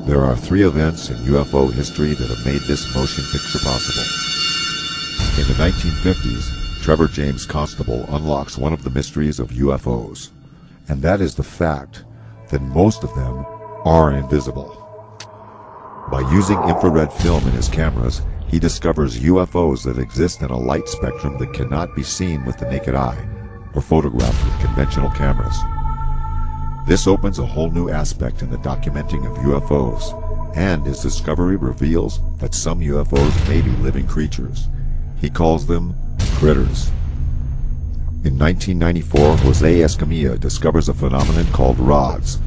There are three events in UFO history that have made this motion picture possible. In the 1950s, Trevor James Constable unlocks one of the mysteries of UFOs, and that is the fact that most of them are invisible. By using infrared film in his cameras, he discovers UFOs that exist in a light spectrum that cannot be seen with the naked eye or photographed with conventional cameras. This opens a whole new aspect in the documenting of UFOs, and his discovery reveals that some UFOs may be living creatures. He calls them critters. In 1994, Jose Escamilla discovers a phenomenon called rods,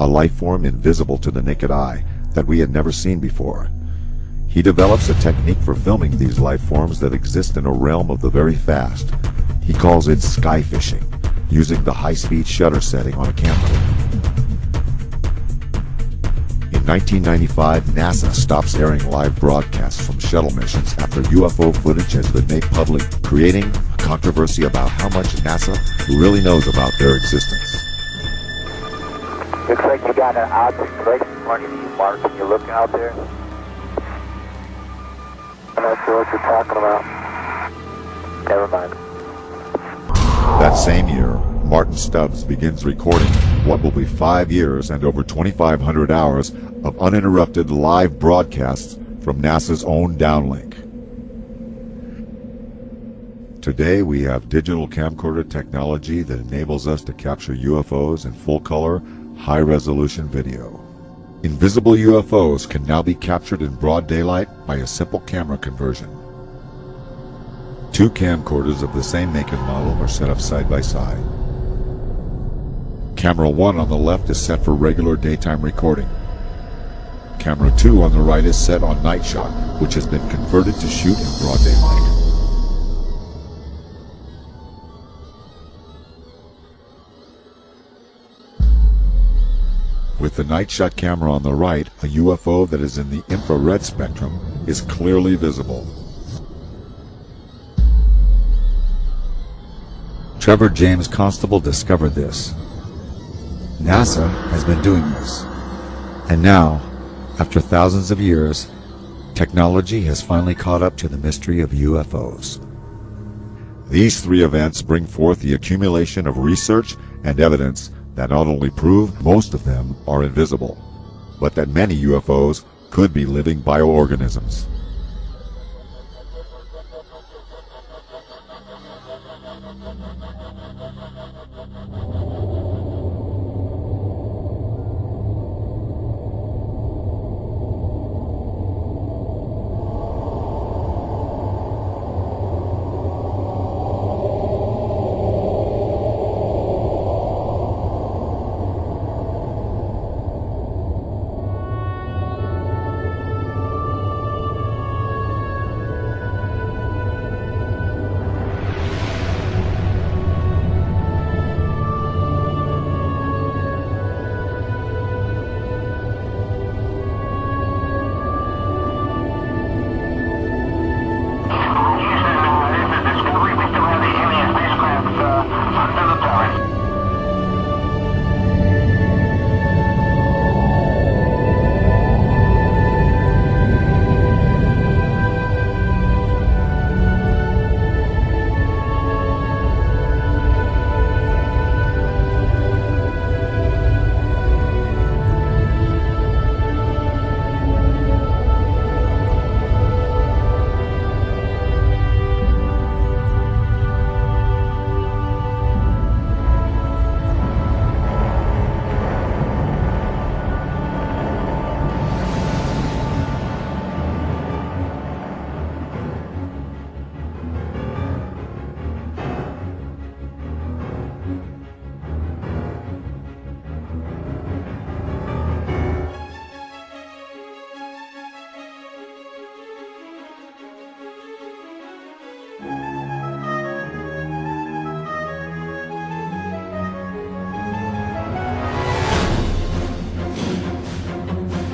a life form invisible to the naked eye that we had never seen before. He develops a technique for filming these life forms that exist in a realm of the very fast. He calls it sky fishing, using the high-speed shutter setting on a camera. In 1995, NASA stops airing live broadcasts from shuttle missions after UFO footage has been made public, creating a controversy about how much NASA really knows about their existence. Looks like you got an object right in front of you, Mark. Can you look out there? I'm not sure what you're talking about. Never mind. That same year, Martin Stubbs begins recording what will be 5 years and over 2,500 hours of uninterrupted live broadcasts from NASA's own downlink. Today we have digital camcorder technology that enables us to capture UFOs in full-color, high-resolution video. Invisible UFOs can now be captured in broad daylight by a simple camera conversion. Two camcorders of the same make and model are set up side by side. Camera 1 on the left is set for regular daytime recording. Camera 2 on the right is set on night shot, which has been converted to shoot in broad daylight. With the night shot camera on the right, a UFO that is in the infrared spectrum is clearly visible. Trevor James Constable discovered this. NASA has been doing this. And now, after thousands of years, technology has finally caught up to the mystery of UFOs. These three events bring forth the accumulation of research and evidence that not only prove most of them are invisible, but that many UFOs could be living bioorganisms.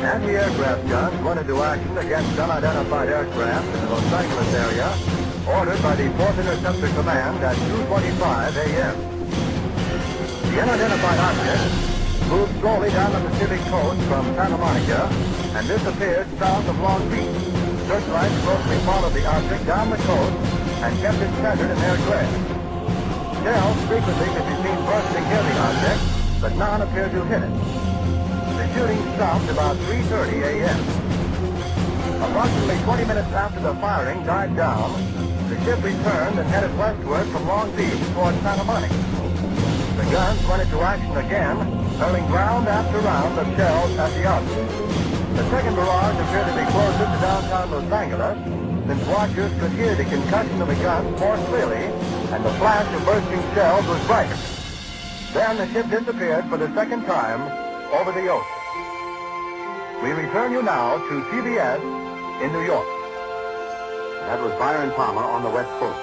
Anti-aircraft guns went into action against unidentified aircraft in the Los Angeles area, ordered by the 4th Interceptor Command at 2:25 a.m. The unidentified object moved slowly down the Pacific coast from Santa Monica and disappeared south of Long Beach. Searchlights closely followed the object down the coast and kept it centered in their glare. Shells frequently could be seen bursting near the object, but none appeared to hit it. The shooting stopped about 3:30 a.m. Approximately 20 minutes after the firing died down, the ship returned and headed westward from Long Beach toward Santa Monica. The guns went into action again, hurling round after round of shells at the object. The second barrage appeared to be closer to downtown Los Angeles, since watchers could hear the concussion of the guns more clearly, and the flash of bursting shells was brighter. Then the ship disappeared for the second time over the ocean. We return you now to CBS in New York. That was Byron Palmer on the West Coast.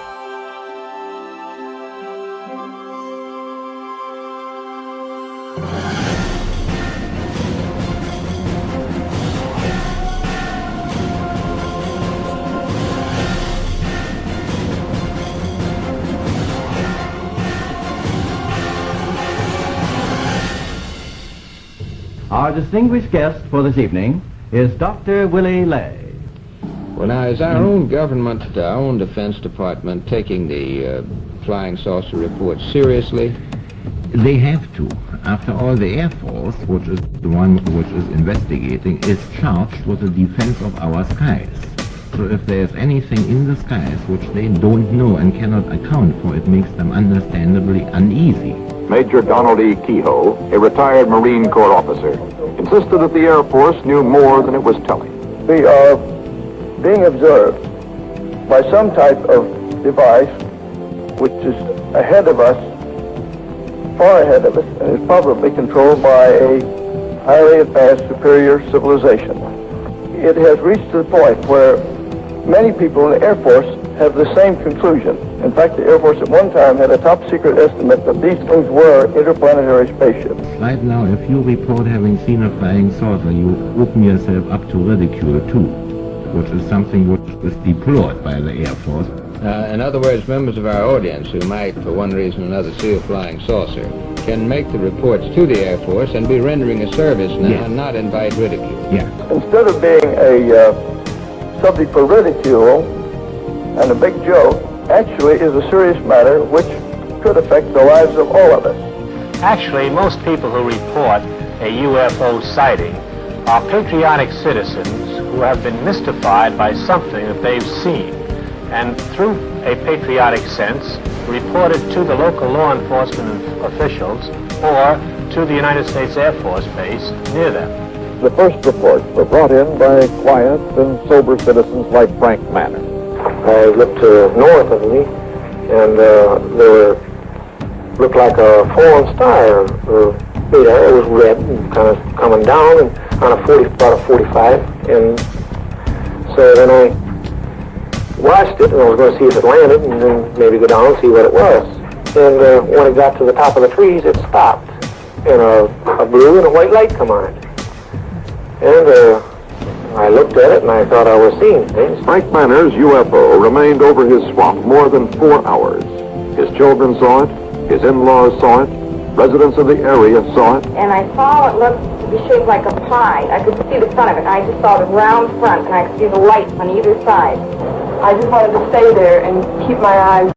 Our distinguished guest for this evening is Dr. Willie Lay. Well, now, is our own government, our own Defense Department, taking the flying saucer report seriously? They have to. After all, the Air Force, which is the one which is investigating, is charged with the defense of our skies. So if there's anything in the skies which they don't know and cannot account for, it makes them understandably uneasy. Major Donald E. Kehoe, a retired Marine Corps officer, insisted that the Air Force knew more than it was telling. We are being observed by some type of device which is ahead of us, far ahead of us, and is probably controlled by a highly advanced superior civilization. It has reached to the point where many people in the Air Force have the same conclusion. In fact, the Air Force at one time had a top secret estimate that these things were interplanetary spaceships. Right now, if you report having seen a flying saucer, you open yourself up to ridicule too, which is something which is deplored by the Air Force. In other words, members of our audience who might, for one reason or another, see a flying saucer can make the reports to the Air Force and be rendering a service now, Yes. and not invite ridicule. Yeah. Instead of being a subject for ridicule and a big joke, actually is a serious matter which could affect the lives of all of us. Actually, most people who report a UFO sighting are patriotic citizens who have been mystified by something that they've seen, and through a patriotic sense, report it to the local law enforcement officials or to the United States Air Force base near them. The first reports were brought in by quiet and sober citizens like Frank Manor. I looked north of me, and there looked like a fallen star. It was red and kind of coming down and on about a 45. And so then I watched it, and I was going to see if it landed, and then maybe go down and see what it was. And when it got to the top of the trees, it stopped, and a blue and a white light come on it. And I looked at it, and I thought I was seeing things. Frank Manor's UFO remained over his swamp more than 4 hours. His children saw it, his in-laws saw it, residents of the area saw it. And I saw it looked to be shaped like a pie. I could see the front of it. I just saw the round front, and I could see the lights on either side. I just wanted to stay there and keep my eyes